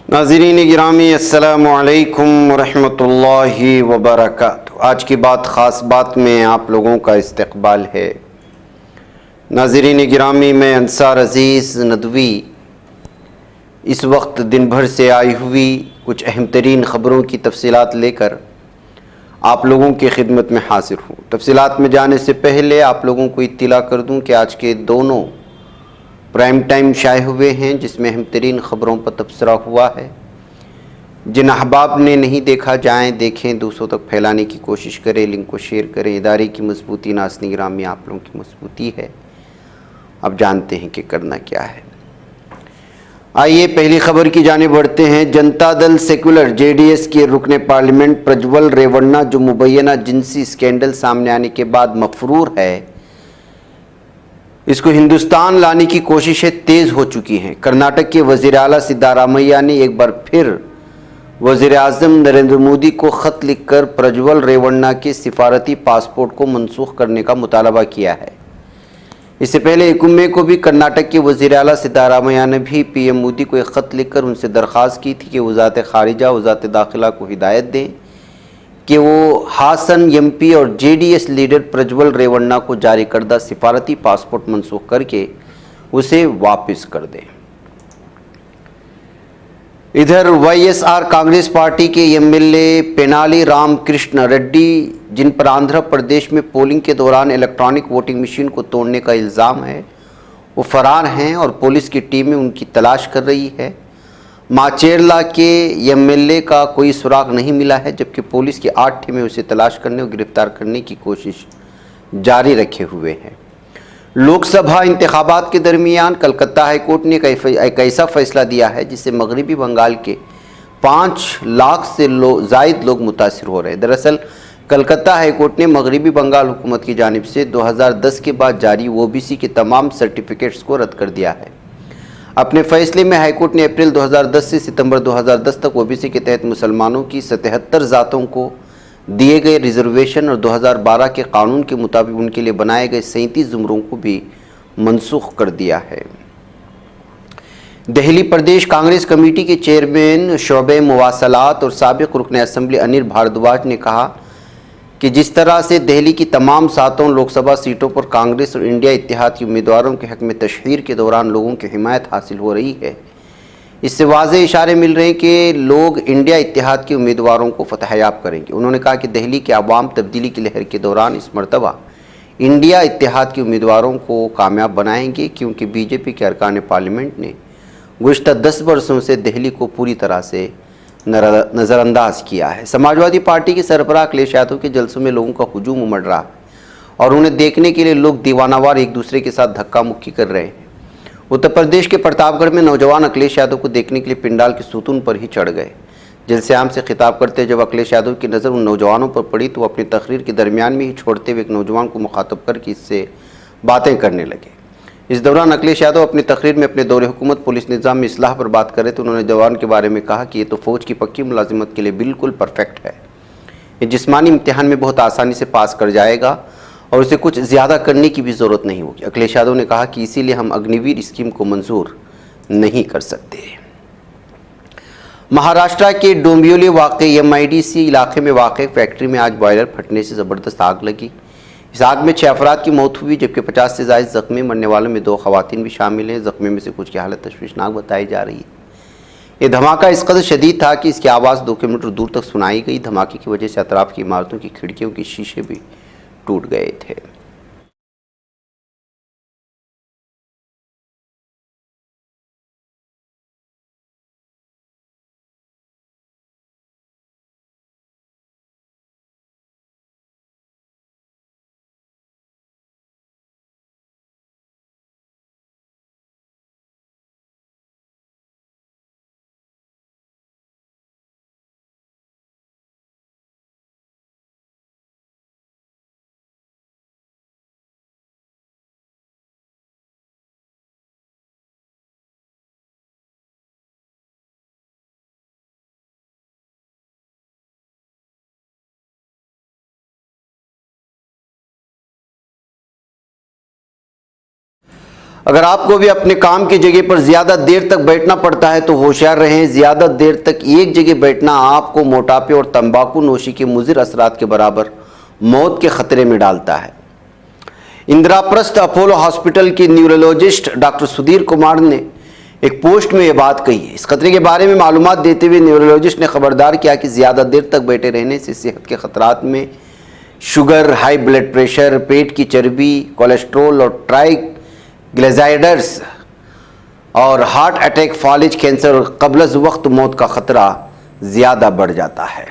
नाज़रीन गिरामी अस्सलामु अलैकुम वरहमतुल्लाहि वबरकातुहू। आज की बात ख़ास बात में आप लोगों का इस्तक़बाल है। नाज़रीन गिरामी, मैं अंसार अज़ीज़ नदवी इस वक्त दिन भर से आई हुई कुछ अहम तरीन ख़बरों की तफसीलात लेकर आप लोगों की खिदमत में हाज़िर हूँ। तफसीलात में जाने से पहले आप लोगों को इत्तला कर दूँ कि आज के दोनों प्राइम टाइम शाये हुए हैं, जिसमें अहम तरीन ख़बरों पर तबसरा हुआ है। जिन अहबाब ने नहीं देखा, जाएँ देखें, दूसरों तक फैलाने की कोशिश करें, लिंक को शेयर करें। इदारे की मजबूती नाज़रीन गिरामी आप लोगों की मजबूती है। अब जानते हैं कि करना क्या है। आइए पहली खबर की जानिब बढ़ते हैं। जनता दल सेकुलर जेडीएस के रुकने पार्लियामेंट प्रज्वल रेवन्ना, जो मुबैना जिनसी स्कैंडल सामने आने के बाद मफरूर है, इसको हिंदुस्तान लाने की कोशिशें तेज़ हो चुकी हैं। कर्नाटक के वज़ीर आला सिद्धारामैया ने एक बार फिर वज़ीर-ए-आज़म नरेंद्र मोदी को ख़त लिखकर प्रज्वल रेवन्ना के सिफारती पासपोर्ट को मनसूख करने का मुतालबा किया है। इससे पहले 1 मई को भी कर्नाटक के वज़ीर आला सिद्धारामैया ने भी पीएम मोदी को एक ख़त लिखकर उनसे दरख्वास्त की थी कि वज़ारत ख़ारिजा, वज़ारत दाखिला को हिदायत दें कि वो हासन एमपी और जेडीएस लीडर प्रज्वल रेवन्ना को जारी करदा सिफारती पासपोर्ट मनसूख करके उसे वापस कर दें। इधर वाईएसआर कांग्रेस पार्टी के एमएलए पेनाली रामकृष्ण रेड्डी, जिन पर आंध्र प्रदेश में पोलिंग के दौरान इलेक्ट्रॉनिक वोटिंग मशीन को तोड़ने का इल्ज़ाम है, वो फरार हैं और पुलिस की टीमें उनकी तलाश कर रही है। माचेरला के एमएलए का कोई सुराग नहीं मिला है, जबकि पुलिस की 8 टीमें उसे तलाश करने और गिरफ्तार करने की कोशिश जारी रखे हुए हैं। लोकसभा इंतखाबात के दरमियान कलकत्ता हाईकोर्ट ने एक ऐसा फैसला दिया है जिससे मगरबी बंगाल के 5 लाख से ज़ायद लोग मुतासिर हो रहे हैं। दरअसल कलकत्ता हाईकोर्ट ने मगरबी बंगाल हुकूमत की जानिब से 2010 के बाद जारी ओबीसी के तमाम सर्टिफिकेट्स को रद्द कर दिया है। अपने फैसले में हाईकोर्ट ने अप्रैल 2010 से सितंबर 2010 तक ओबीसी के तहत मुसलमानों की 77 ज़ातों को दिए गए रिजर्वेशन और 2012 के कानून के मुताबिक उनके लिए बनाए गए 37 ज़ुमरों को भी मनसूख कर दिया है। दिल्ली प्रदेश कांग्रेस कमेटी के चेयरमैन शोबे मुवासलात और साबिक रुकन असम्बली अनिल भारद्वाज ने कहा कि जिस तरह से दिल्ली की तमाम 7 लोकसभा सीटों पर कांग्रेस और इंडिया इत्तेहाद के उम्मीदवारों के हक में तशहीर के दौरान लोगों की हिमायत हासिल हो रही है, इससे वाज़े इशारे मिल रहे हैं कि लोग इंडिया इत्तेहाद के उम्मीदवारों को फतहयाब करेंगे। उन्होंने कहा कि दिल्ली के अवाम तब्दीली की लहर के दौरान इस मरतबा इंडिया इत्तेहाद के उम्मीदवारों को कामयाब बनाएंगे, क्योंकि बीजेपी के अरकान पार्लियामेंट ने गुज़श्ता 10 वर्षों से दिल्ली को पूरी तरह से नज़रअंदाज किया है। समाजवादी पार्टी के सरबराह अखिलेश यादव के जलसों में लोगों का हुजूम उमड़ रहा है और उन्हें देखने के लिए लोग दीवानावार एक दूसरे के साथ धक्का मुक्की कर रहे हैं। उत्तर प्रदेश के प्रतापगढ़ में नौजवान अखिलेश यादव को देखने के लिए पिंडाल के सुतून पर ही चढ़ गए। जलसे-आम से खिताब करते जब अखिलेश यादव की नज़र उन नौजवानों पर पड़ी तो वो अपनी तकरीर के दरमियान में ही छोड़ते हुए एक नौजवान को मुखातब करके इससे बातें करने लगे। इस दौरान अखिलेश यादव अपनी तकरीर में अपने दौरे हुकूमत पुलिस निज़ाम में इस्लाह पर बात कर रहे थे। उन्होंने जवान के बारे में कहा कि ये तो फ़ौज की पक्की मुलाजिमत के लिए बिल्कुल परफेक्ट है, ये जिस्मानी इम्तिहान में बहुत आसानी से पास कर जाएगा और उसे कुछ ज़्यादा करने की भी ज़रूरत नहीं होगी। अखिलेश यादव ने कहा कि इसीलिए हम अग्निवीर स्कीम को मंजूर नहीं कर सकते। महाराष्ट्र के डोंबिवली वाक़ई एमआईडीसी इलाके में वाक़ फैक्ट्री में आज बॉयलर फटने से ज़बरदस्त आग लगी। इस आग में 6 अफराद की मौत हुई, जबकि 50 से ज़ायद ज़ख्मी। मरने वालों में 2 ख़वातीन भी शामिल हैं। ज़ख्मी में से कुछ की हालत तशवीशनाक बताई जा रही है। ये धमाका इस कदर शदीद था कि इसकी आवाज़ 2 किलोमीटर दूर तक सुनाई गई। धमाके की वजह से अतराफ की इमारतों की खिड़कियों के शीशे भी टूट गए थे। अगर आपको भी अपने काम की जगह पर ज़्यादा देर तक बैठना पड़ता है तो होशियार रहें। ज़्यादा देर तक एक जगह बैठना आपको मोटापे और तंबाकू नोशी के मुज़िर असरात के बराबर मौत के ख़तरे में डालता है। इंदिराप्रस्थ अपोलो हॉस्पिटल के न्यूरोलॉजिस्ट डॉक्टर सुधीर कुमार ने एक पोस्ट में ये बात कही है। इस खतरे के बारे में मालूमात देते हुए न्यूरोलॉजिस्ट ने खबरदार किया कि ज़्यादा देर तक बैठे रहने से सेहत के खतरात में शुगर, हाई ब्लड प्रेशर, पेट की चर्बी, कोलेस्ट्रोल और ट्राइग्लिसराइड्स और हार्ट अटैक, फालिज कैंसर और क़ब्ल वक्त मौत का ख़तरा ज़्यादा बढ़ जाता है।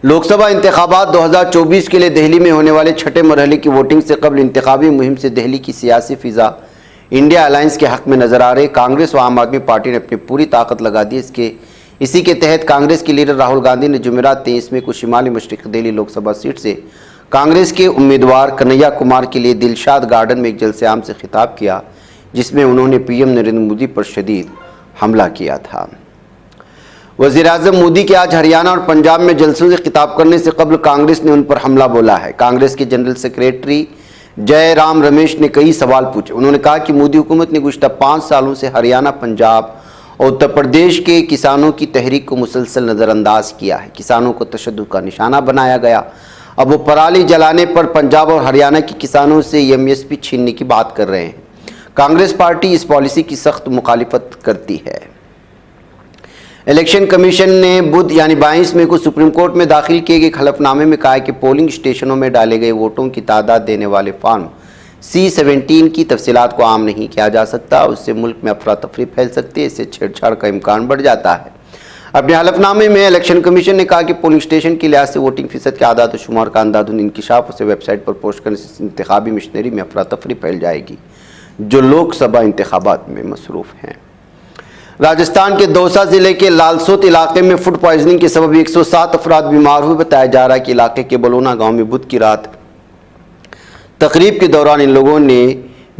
लोकसभा इंतखाबात 2024 के लिए दिल्ली में होने वाले छठे मरहले की वोटिंग से कबल इंतखाबी मुहिम से दिल्ली की सियासी फिजा इंडिया अलायंस के हक में नजर आ रहे। कांग्रेस व आम आदमी पार्टी ने अपनी पूरी ताकत लगा दी। इसी के तहत कांग्रेस के लीडर राहुल गांधी ने जुमेरात 23 में को शिमाली मशरिक़ दिल्ली लोकसभा सीट से कांग्रेस के उम्मीदवार कन्हैया कुमार के लिए दिलशाद गार्डन में एक जलसे आम से खिताब किया, जिसमें उन्होंने पीएम नरेंद्र मोदी पर शदीद हमला किया था। वज़ीर-ए-आज़म मोदी के आज हरियाणा और पंजाब में जलसों से खिताब करने से कबल कांग्रेस ने उन पर हमला बोला है। कांग्रेस के जनरल सेक्रेटरी जयराम रमेश ने कई सवाल पूछे। उन्होंने कहा कि मोदी हुकूमत ने गुज़श्ता 5 सालों से हरियाणा, पंजाब और उत्तर प्रदेश के किसानों की तहरीक को मुसलसल नज़रअंदाज किया है। किसानों को तशद्दुद का निशाना बनाया गया। अब वो पराली जलाने पर पंजाब और हरियाणा के किसानों से एमएसपी छीनने की बात कर रहे हैं। कांग्रेस पार्टी इस पॉलिसी की सख्त मुखालिफत करती है। इलेक्शन कमीशन ने बुध यानी 22 मई को सुप्रीम कोर्ट में दाखिल किए गए हलफनामे में कहा है कि पोलिंग स्टेशनों में डाले गए वोटों की तादाद देने वाले फॉर्म C-17 की तफसीलात को आम नहीं किया जा सकता। उससे मुल्क में अफरा तफरी फैल सकती है, इससे छेड़छाड़ का इम्कान बढ़ जाता है। अपने हलफनामे में इलेक्शन कमीशन ने कहा कि पोलिंग स्टेशन के लिहाज से वोटिंग फ़ीसद के आदाद व शुमार का अंदाज़ुन इंकिशाफ उसे वेबसाइट पर पोस्ट करने से इंतखाबी मशीनरी में अफरा तफरी फैल जाएगी जो लोकसभा इंतखाबात में मसरूफ़ हैं। राजस्थान के दौसा जिले के लालसोत इलाके में फूड पॉइजनिंग के सबब 107 अफराद बीमार हुए। बताया जा रहा है कि इलाके के बलोना गांव में बुध की रात तकरीब के दौरान इन लोगों ने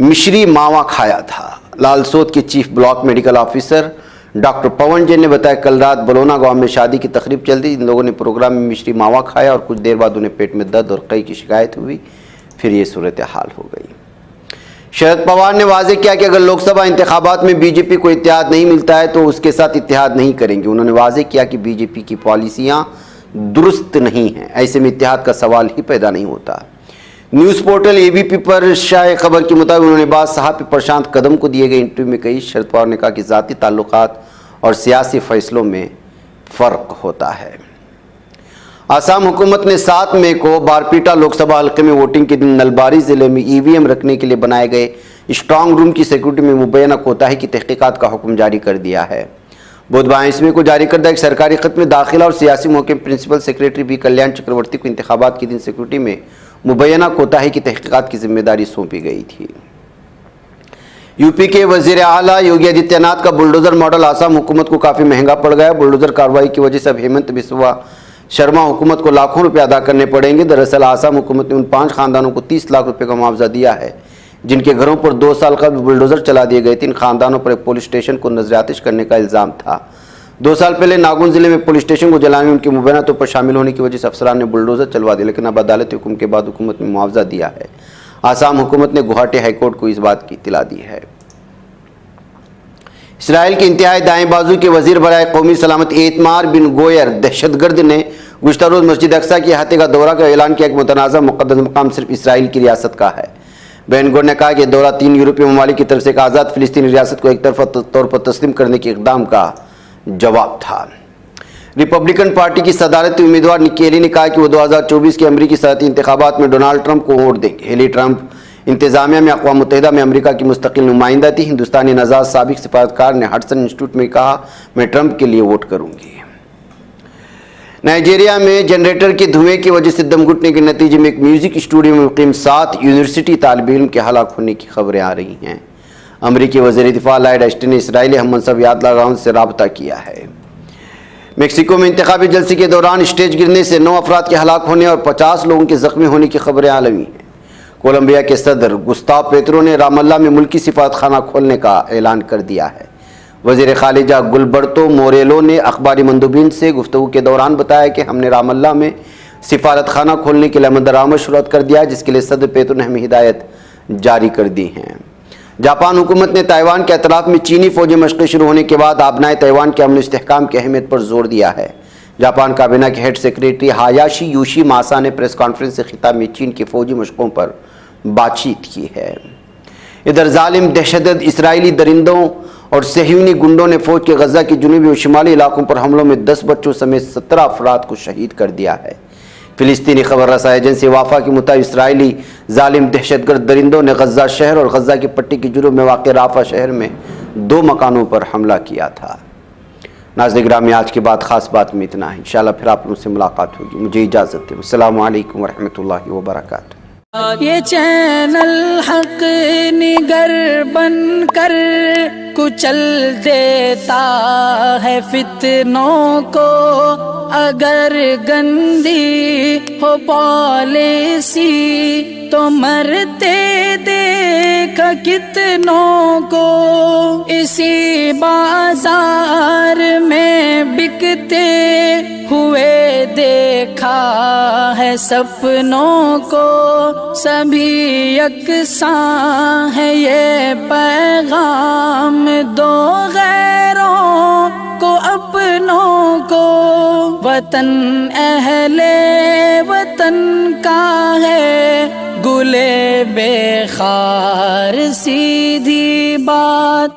मिश्री मावा खाया था। लालसोत के chief block medical officer doctor Pawan Jain ने बताया, कल रात बलोना गांव में शादी की तकरीब चल रही। इन लोगों ने प्रोग्राम में मिश्री मावा खाया और कुछ देर बाद उन्हें पेट में दर्द और कई की शिकायत हुई। फिर ये सूरत हाल हो गई। शरद पवार ने वाज़ेह किया कि अगर लोकसभा इंतखाबात में बीजेपी को इत्तेहाद नहीं मिलता है तो उसके साथ इत्तेहाद नहीं करेंगे। उन्होंने वाज़ेह किया कि बीजेपी की पॉलिसियां दुरुस्त नहीं हैं, ऐसे में इत्तेहाद का सवाल ही पैदा नहीं होता। न्यूज़ पोर्टल ABP पर शाये खबर के मुताबिक उन्होंने बात साहब प्रशांत कदम को दिए गए इंटरव्यू में कही। शरद पवार ने कहा कि ज़ाती ताल्लुकात और सियासी फैसलों में फ़र्क होता है। आसाम हुकूमत ने 7 मई को बारपीटा लोकसभा हल्के में वोटिंग के दिन नलबारी ज़िले में EVM रखने के लिए बनाए गए स्ट्रांग रूम की सिक्योरिटी में मुबैना कोताही की तहकीकात का हुक्म जारी कर दिया है। बुध 22 मई को जारी करदा एक सरकारी खत में दाखिला और सियासी मौके प्रिंसिपल सेक्रेटरी बी कल्याण चक्रवर्ती को इंतखाबात के दिन सिक्योरिटी में मुबैना कोताही की तहकीकात की जिम्मेदारी सौंपी गई थी। यूपी के वज़ीर आला योगी आदित्यनाथ का बुलडोज़र मॉडल आसाम हुकूमत को काफ़ी महंगा पड़ गया। बुलडोज़र कार्रवाई की वजह से अब हेमंत बिस्वा शर्मा हुकूमत को लाखों रुपए अदा करने पड़ेंगे। दरअसल आसाम हुकूमत ने उन 5 खानदानों को 30 लाख रुपए का मुआवजा दिया है जिनके घरों पर 2 साल कबल बुलडोज़र चला दिए गए थे। इन खानदानों पर एक पुलिस स्टेशन को नजरआतिश करने का इल्ज़ाम था। 2 साल पहले नागौन जिले में पुलिस स्टेशन को जलाने में उनके मुबैना तौर पर शामिल होने की वजह से अफसरान ने बुलडोज़र चलवा दिया, लेकिन अब अदालती हुक्म के बाद हुकूमत ने मुआवजा दिया है। आसाम हुकूमत ने गुवाहाटी हाईकोर्ट को इस बात की इत्तला दी है। इसराइल के इंतहाई दाएं बाजू के वजीर बराए कौमी सलामत एतमार बिन गोयर दहशतगर्द ने गुज़श्ता रोज़ मस्जिद अक्सा की अहाते का दौरा का ऐलान किया कि मुतनाज़ा मुक़द्दस मकाम सिर्फ इसराइल की रियासत का है। बेन गोर ने कहा कि दौरा 3 यूरोपीय ममालिक की तरफ से एक आज़ाद फ़िलिस्तीनी रियासत को एक तरफा तौर पर तस्लीम करने के इक़दाम का जवाब था। रिपब्लिकन पार्टी की सदारती उम्मीदवार निक्की हेली ने कहा कि वो 2024 के अमरीकी सदरती इंतखाबात में डोनाल्ड ट्रंप को वोट देंगे। हेली ट्रंप इंतज़ामिया में अक़वाम मुत्तहिदा में अमरीका की मुस्तकिल नुमाइंदा थी। हिंदुस्तानी नज़ार साबिक सिफारतकार ने हडसन इंस्टीट्यूट में कहा, मैं ट्रंप के लिए वोट करूंगी। नाइजीरिया में जनरेटर के धुएं की वजह से दम घुटने के नतीजे में एक म्यूजिक स्टूडियो में मुक़ीम 7 यूनिवर्सिटी तालिब इल्म के हलाक होने की खबरें आ रही हैं। अमरीकी वज़ीर दिफ़ा लॉयड ऑस्टिन ने इसराइली हम मनसब यादगार से रब्ता किया है। मेक्सिको में इंतखाबी जलसे के दौरान स्टेज गिरने से 9 अफराद के हलाक होने और 50 लोगों के ज़ख्मी होने की खबरें आलमी हैं। कोलंबिया के सदर गुस्ताव पेत्रो ने रामल्ला में मुल्की सिफारतखाना खोलने का ऐलान कर दिया है। वज़ीर खालिजा गुलबर्तो मोरेलो ने अखबारी मंदूबीन से गुफ्तगू के दौरान बताया कि हमने रामल्ला में सिफारतखाना खोलने के लिए अमल दरामद शुरू कर दिया है, जिसके लिए सदर पेत्रो ने हमें हिदायत जारी कर दी हैं। जापान हुकूमत ने ताइवान के अतराफ में चीनी फौजी मशक़ें शुरू होने के बाद आबनाए ताइवान के अमन इस्तेहकाम की अहमियत पर जोर दिया है। जापान काबीना के हेड सेक्रेटरी हायाशी योशीमासा ने प्रेस कॉन्फ्रेंस से खिताब में चीन की फौजी मशक़ों पर बातचीत की है। इधर जालिम दहशतगर्द इसराइली दरिंदों और सहयूनी गुंडों ने फौज के गजा के जुनूबी और शिमाली इलाकों पर हमलों में 10 बच्चों समेत 17 अफराद को शहीद कर दिया है। फिलिस्तीनी खबर रसा एजेंसी वाफा के मुताबिक इसराइली जालिम दहशतगर्द दरिंदों ने गजा शहर और गजा की पट्टी के जुनूब में वाक़ राफा शहर में 2 मकानों पर हमला किया था। नाज़रीन गिरामी, आज की बात ख़ास बात में इतना है। इंशाअल्लाह फिर आप लोगों से मुलाकात होगी। मुझे इजाज़त दें। अस्सलामु अलैकुम वरहमतुल्लाहि वबरकातुहू। ये चैनल हक निगर बन कर कुचल देता है फितनों को, अगर गंदी हो पॉलिसी तो मरते देख कितनों को। इसी बाजार में बिकते हुए देखा है सपनों को, सभी यकसां है ये पैगाम दो गैरों को अपनों को। वतन अहले वतन का है गुले बेखार सीधी बात।